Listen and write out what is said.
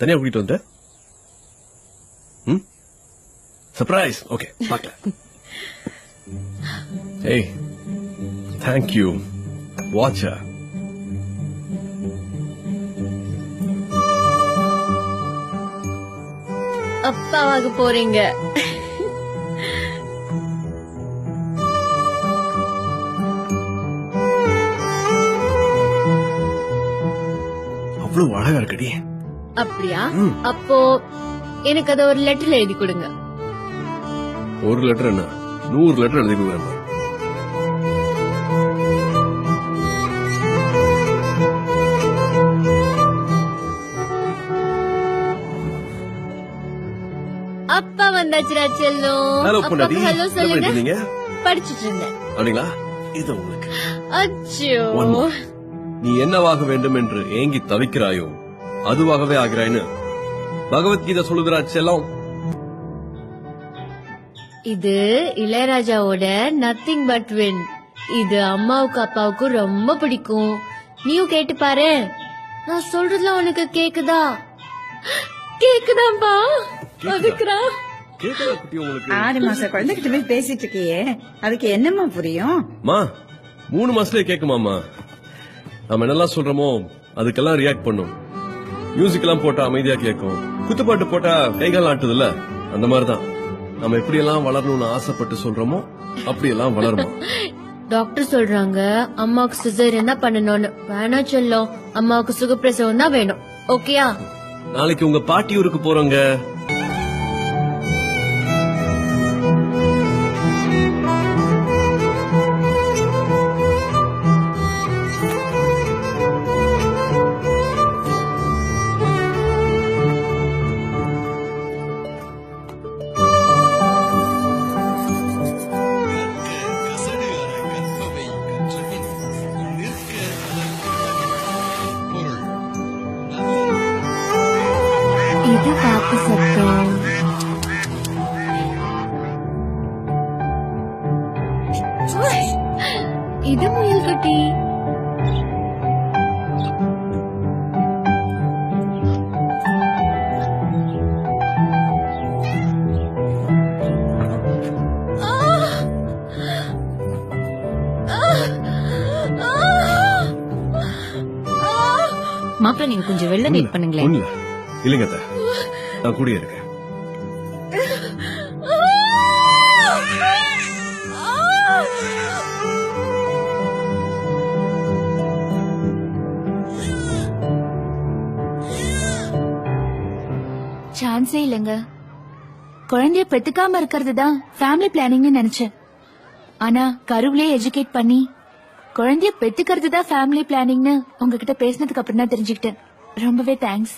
தனியா கூட்டிட்டு வந்த சர்ப்ரைஸ். ஓகே பார்க்கலாம். ஏய் தேங்க்யூ. வாட்சா அப்பாவாக போறீங்க. அவ்வளவு அழகா இருக்கடி. அப்படியா? அப்போ எனக்கு அத ஒரு லெட்டர்ல எழுதி கொடுங்க. ஒரு லெட்டர் என்ன 100 லெட்டர் எழுதி கொடுக்குறேன். அப்பா வந்தாச்சுடா செல்லும். ஹலோ பொண்டாட்டி. ஹலோ சொல்லுங்க. நீங்க படிச்சிட்டு இருந்தேன். அப்படிங்களா? இது உங்களுக்கு. அச்சோ. நீ என்னவாக வேண்டும் என்று ஏங்கி தவிக்கிறாயோ அதுவாகவே ஆகிறாய்னு பகவத்கீதை சொல்லுகிறா செல்லம். இது இளையராஜாவோட நத்திங் பட் வின். இது அம்மாவுக்கு அப்பாவுக்கும் ரொம்ப பிடிக்கும். நீயும் கேட்டு பாரு. நான் சொல்றதுல உனக்கு கேக்குதா? கேக்குதாப்பா? அதுக்குறா கேக்குதா குட்டி உங்களுக்கு? 6 மாச குழந்தைகிட்ட போய் பேசிட்டு இருக்கியே, அதுக்கு என்னம்மா புரியும்? 3 மாசத்துலயே கேக்குமாமா. நம்ம என்னெல்லாம் சொல்றோமோ அதுக்கெல்லாம் ரியாக்ட் பண்ணும். மியூசிக் எல்லாம் போட்டா அமைதியா கேட்கும். குத்துப்பாட்டு போட்டா கைகால் ஆட்டுதுல்ல, அந்த மாதிரிதான் நம்ம எப்படியெல்லாம் வளரணும்னு ஆசைப்பட்டு சொல்றோமோ அப்படியெல்லாம் வளருமா. டாக்டர் சொல்றாங்க அம்மாவுக்கு சிசேரியன் தான் பண்ணணும்னு. வேணா சொல்லும், அம்மாவுக்கு சுகப்பிரசவம் தான் வேணும். ஓகேயா? நாளைக்கு உங்க பாட்டி ஊருக்கு போறோங்க. இது காத்து சத்தம். இது முயல் கட்டி. மாப்பிள்ள நீங்க கொஞ்சம் வெளில வெயிட் பண்ணுங்களேன். இல்லைங்க அத்தை, நான் கூடிய இருக்கேன். சான்ஸே இல்லங்க. குழந்தைய பெத்துக்காம இருக்கிறது தான் ஃபேமிலி பிளானிங்னு நினைச்சேன். ஆனா கருவிலே எஜுகேட் பண்ணி குழந்தைய பெத்துக்கிறது தான் ஃபேமிலி பிளானிங்னு உங்ககிட்ட பேசினதுக்கு அப்புறம் தான் தெரிஞ்சுக்கிட்டேன். ரொம்பவே தேங்க்ஸ்.